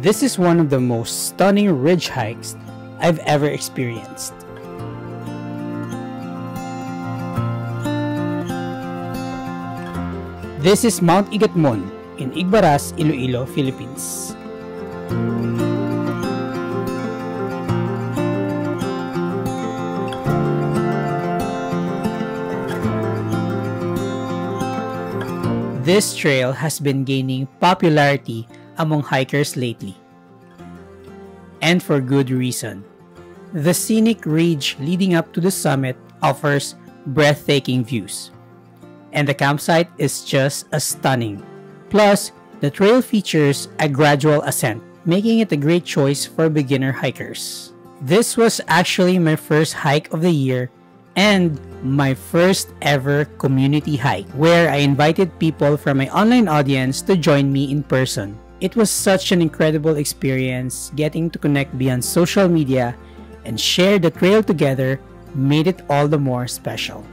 This is one of the most stunning ridge hikes I've ever experienced. This is Mount Igatmon in Igbaras, Iloilo, Philippines. This trail has been gaining popularity among hikers lately. And for good reason. The scenic ridge leading up to the summit offers breathtaking views. And the campsite is just as stunning. Plus, the trail features a gradual ascent, making it a great choice for beginner hikers. This was actually my first hike of the year and my first ever community hike, where I invited people from my online audience to join me in person. It was such an incredible experience. Getting to connect beyond social media and share the trail together made it all the more special.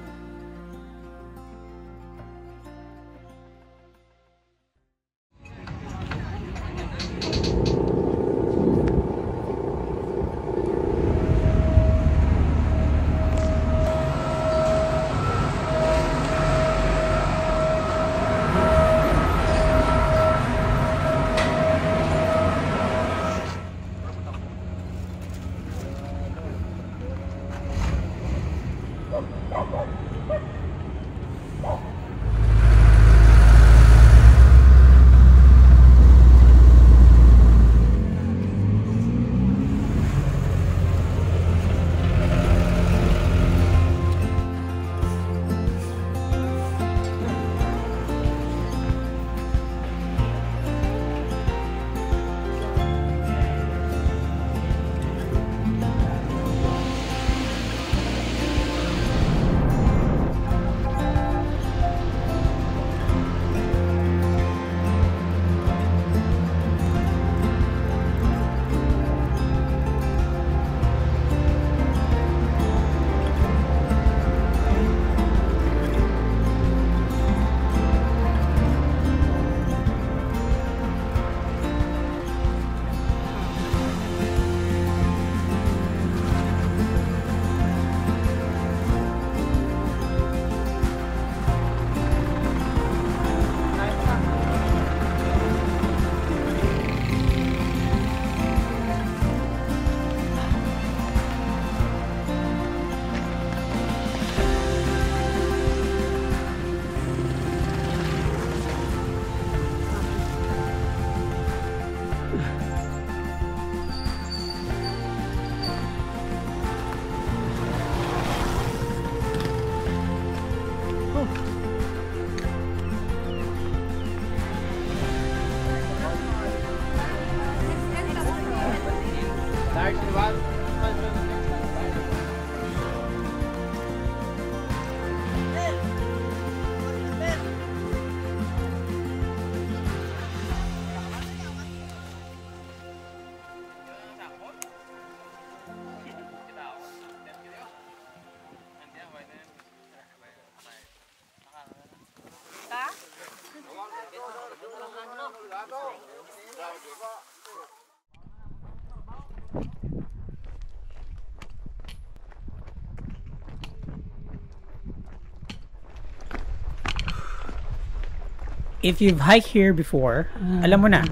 If you've hiked here before, alam mo na,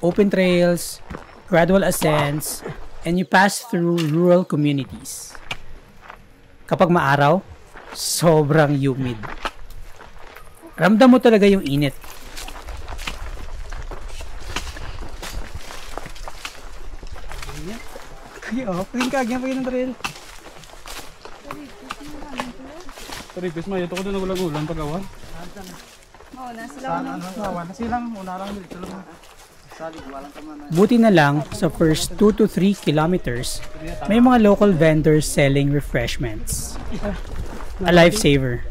open trails, gradual ascents, and you pass through rural communities. Kapag maaraw, sobrang humid. Ramdam mo talaga yung init. Kaya, kagyan pa ng trail. Taripis mo, ito ko doon nagulang-ulang pag-awan. Buti na lang, sa first 2 to 3 kilometers, may mga local vendors selling refreshments. A lifesaver.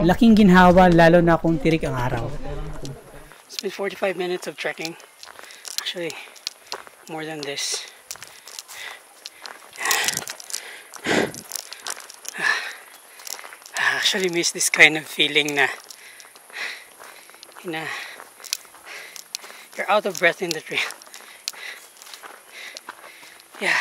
Laking ginhawa lalo na kung tirik ang araw. It's been 45 minutes of trekking. Actually, more than this. I actually miss this kind of feeling na you're out of breath in the trail. Yeah.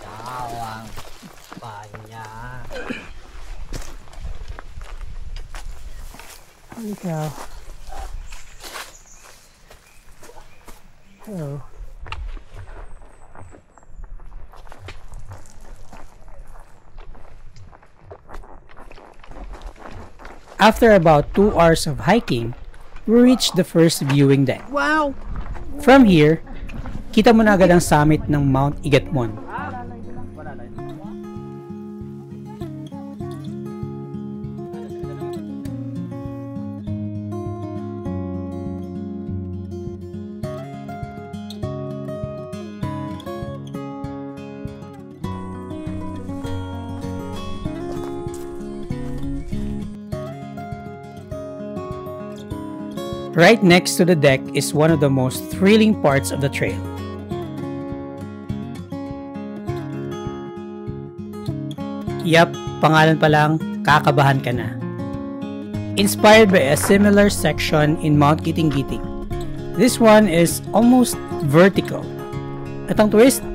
Tawang panya. Holy cow. Hello. After about 2 hours of hiking, we reached the first viewing deck. Wow! From here, kita mo na agad ang summit ng Mount Igatmon. Right next to the deck is one of the most thrilling parts of the trail. Yup, pangalan pa lang, kakabahan ka na. Inspired by a similar section in Mount Kitingkiting, this one is almost vertical. At ang twist,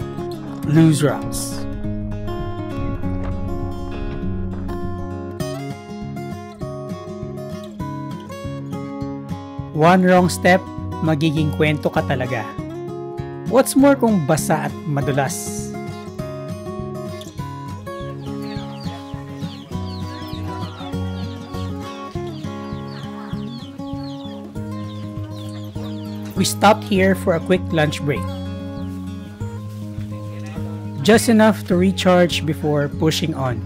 loose rocks. One wrong step, magiging kwento ka talaga. What's more kung basa at madulas? We stopped here for a quick lunch break. Just enough to recharge before pushing on.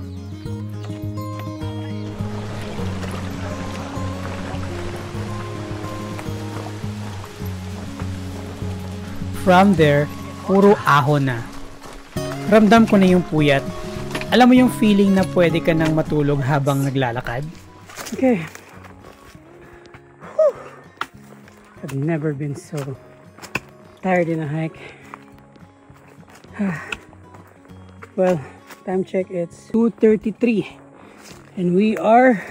From there, puro ahon na. Ramdam ko na yung puyat. Alam mo yung feeling na pwede ka nang matulog habang naglalakad? Okay. Whew. I've never been so tired in a hike. Well, time check, it's 2:33 and we are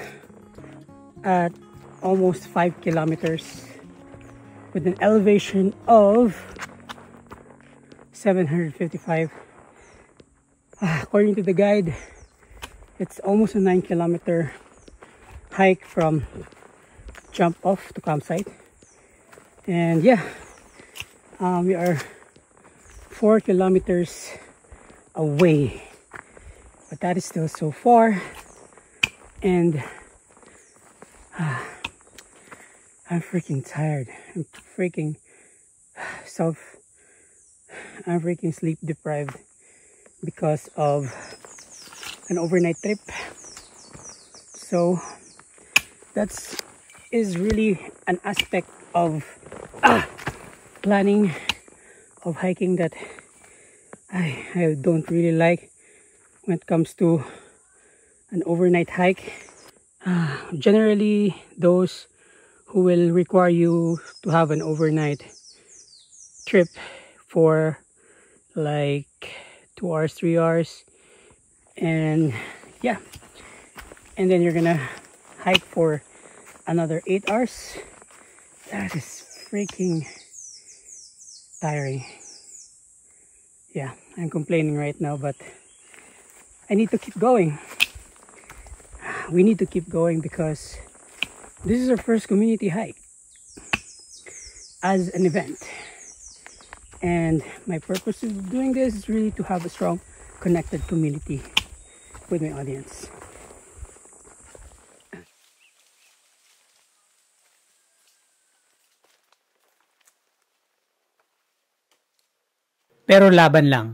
at almost 5 kilometers with an elevation of 755. According to the guide, it's almost a 9-kilometer hike from jump off to campsite. And yeah, we are 4 kilometers away, but that is still so far. And I'm freaking tired. I'm freaking sleep deprived because of an overnight trip. So that is really an aspect of planning of hiking that I don't really like when it comes to an overnight hike. Generally, those who will require you to have an overnight trip for like 2 hours, 3 hours, and yeah, and then you're gonna hike for another 8 hours. That is freaking tiring. Yeah, I'm complaining right now, but I need to keep going. We need to keep going because this is our first community hike as an event. And my purpose of doing this is really to have a strong, connected community with my audience. Pero laban lang.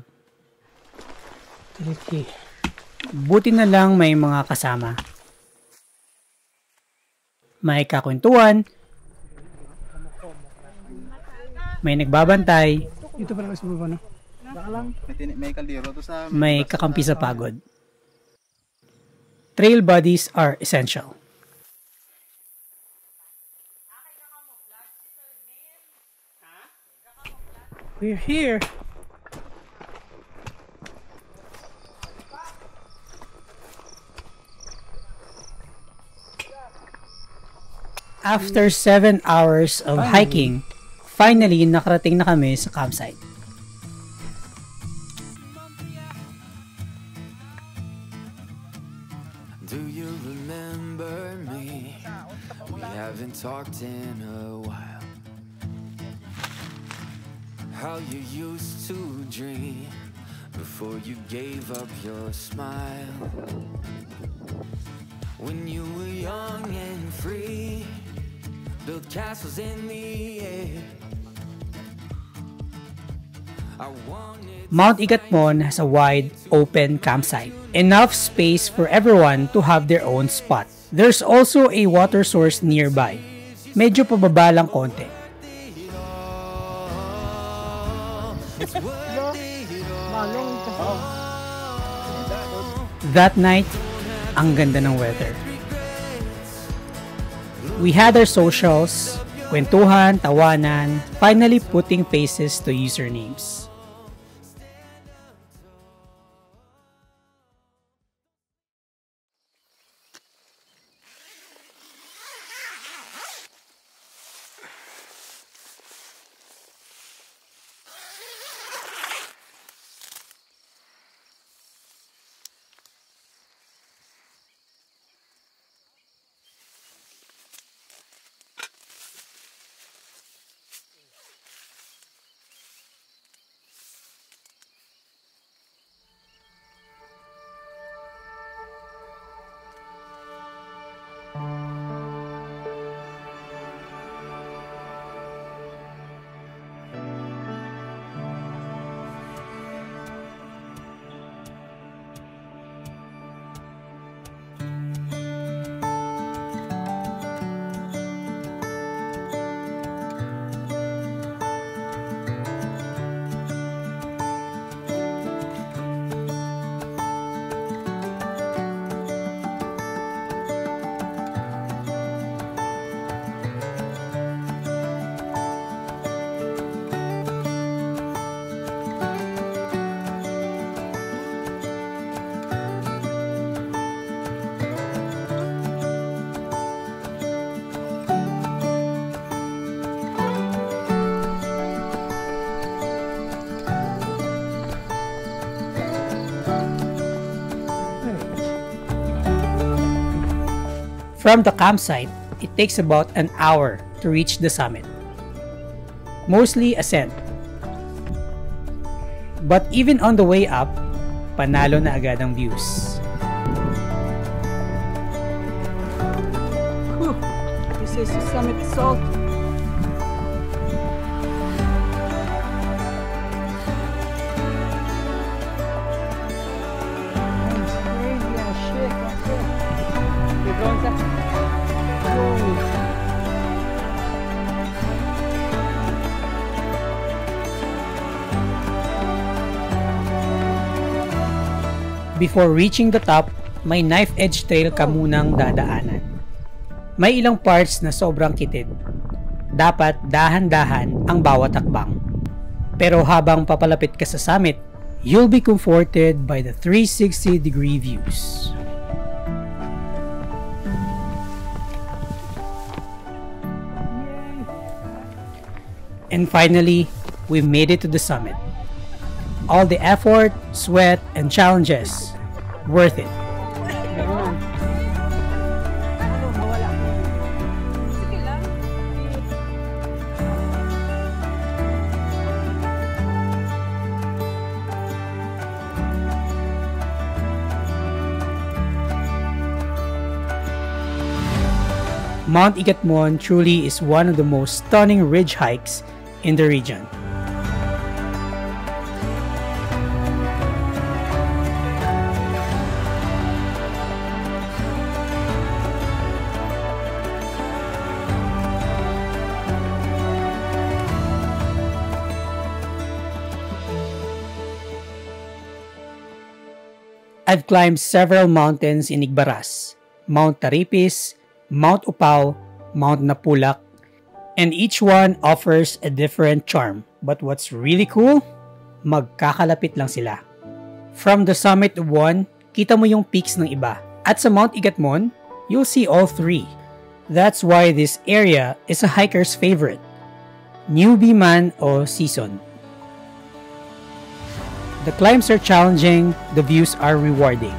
Buti na lang may mga kasama. May kakwentuhan, may nagbabantay, Dito pala sa baba, no? May kaldero to sa... May kakampi sa pagod. Trail buddies are essential. We're here. After 7 hours of hiking, finally nakarating na kami sa campsite. Do you remember me? We haven't talked in a while. How you used to dream before you gave up your smile. When you were young and free, built castles in the air. I wanted Mount Ikatmon has a wide, open campsite. Enough space for everyone to have their own spot. There's also a water source nearby. Medyo pababa lang konti. That night, ang ganda ng weather. We had our socials, kwentuhan, tawanan, finally putting faces to usernames. From the campsite, it takes about an hour to reach the summit. Mostly ascent. But even on the way up, panalo na agad ang views. This is the summit salt. Before reaching the top, may knife edge trail ka munang dadaanan. May ilang parts na sobrang kitid. Dapat dahan-dahan ang bawat hakbang. Pero habang papalapit ka sa summit, you'll be comforted by the 360-degree views. And finally, we made it to the summit. All the effort, sweat, and challenges, worth it. Mount Ikatmon truly is one of the most stunning ridge hikes in the region. I've climbed several mountains in Igbaras, Mount Taripis, Mount Upao, Mount Napulak, and each one offers a different charm. But what's really cool, magkakalapit lang sila. From the summit of one, kita mo yung peaks ng iba. At sa Mount Igatmon, you'll see all three. That's why this area is a hiker's favorite. Newbie man o season. The climbs are challenging, the views are rewarding.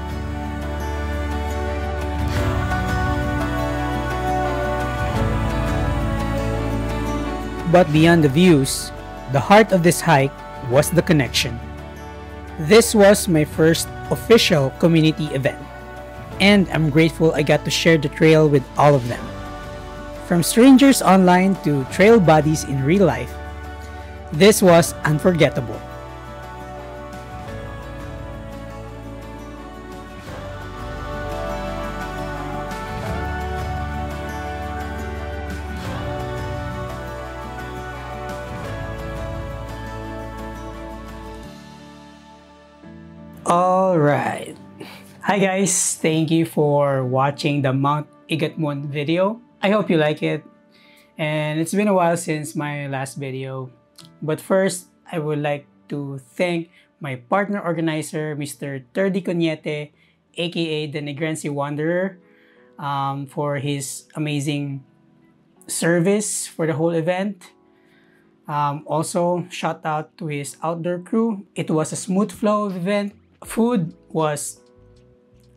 But beyond the views, the heart of this hike was the connection. This was my first official community event, and I'm grateful I got to share the trail with all of them. From strangers online to trail buddies in real life, this was unforgettable. Alright. Hi guys, thank you for watching the Mount Igatmon video. I hope you like it. And it's been a while since my last video. But first, I would like to thank my partner organizer, Mr. Terdy Coniete, aka the Negrense Wanderer, for his amazing service for the whole event. Also, shout out to his outdoor crew. It was a smooth flow of event. Food was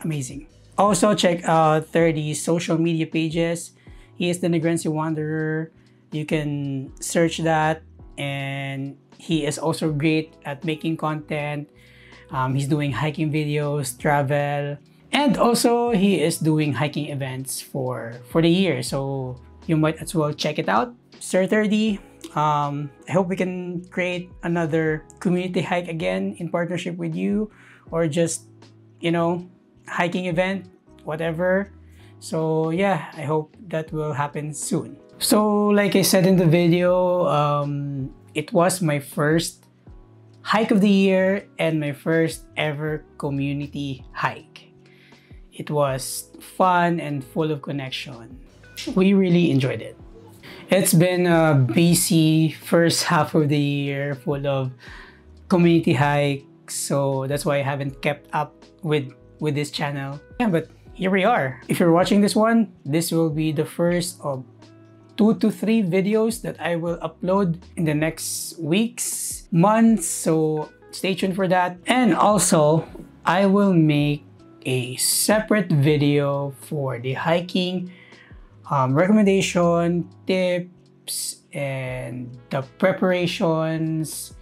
amazing. Also, check out 30's social media pages. He is the Negrense Wanderer. You can search that, and he is also great at making content. He's doing hiking videos, travel, and also he is doing hiking events for the year. So you might as well check it out. Sir 30, I hope we can create another community hike again in partnership with you, or just, you know, hiking event, whatever. So yeah, I hope that will happen soon. So like I said in the video, it was my first hike of the year and my first ever community hike. It was fun and full of connection. We really enjoyed it. It's been a busy first half of the year full of community hikes, so that's why I haven't kept up with this channel. Yeah, but here we are. If you're watching this one, this will be the first of 2 to 3 videos that I will upload in the next weeks, months, so stay tuned for that. And also, I will make a separate video for the hiking recommendation, tips, and the preparations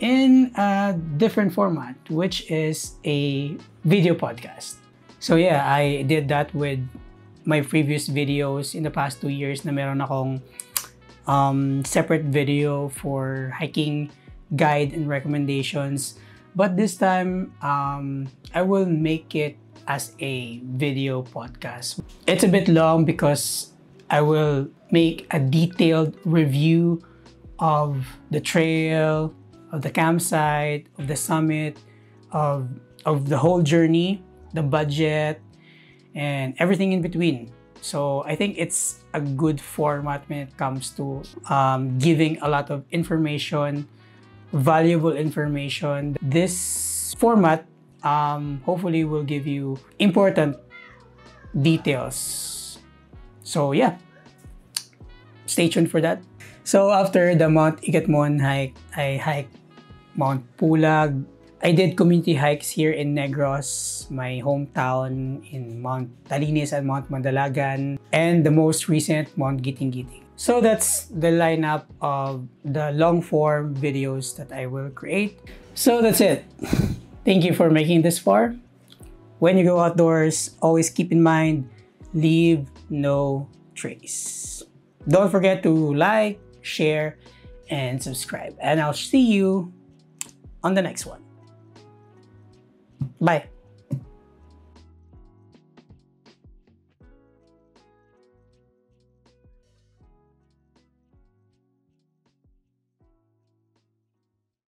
in a different format, which is a video podcast. So yeah, I did that with my previous videos in the past 2 years na meron akong separate video for hiking guide and recommendations. But this time, I will make it as a video podcast. It's a bit long because I will make a detailed review of the trail, of the campsite, of the summit, of the whole journey, the budget, and everything in between. So I think it's a good format when it comes to giving a lot of information, valuable information. This format hopefully will give you important details. So yeah, stay tuned for that. So after the Mount Igatmon hike, I hiked Mount Pulag. I did community hikes here in Negros, my hometown, in Mount Talinis and Mount Mandalagan, and the most recent Mount Giting-Giting. So that's the lineup of the long form videos that I will create. So that's it. Thank you for making this far. When you go outdoors, always keep in mind, leave no trace. Don't forget to like, share, and subscribe. And I'll see you on the next one. Bye.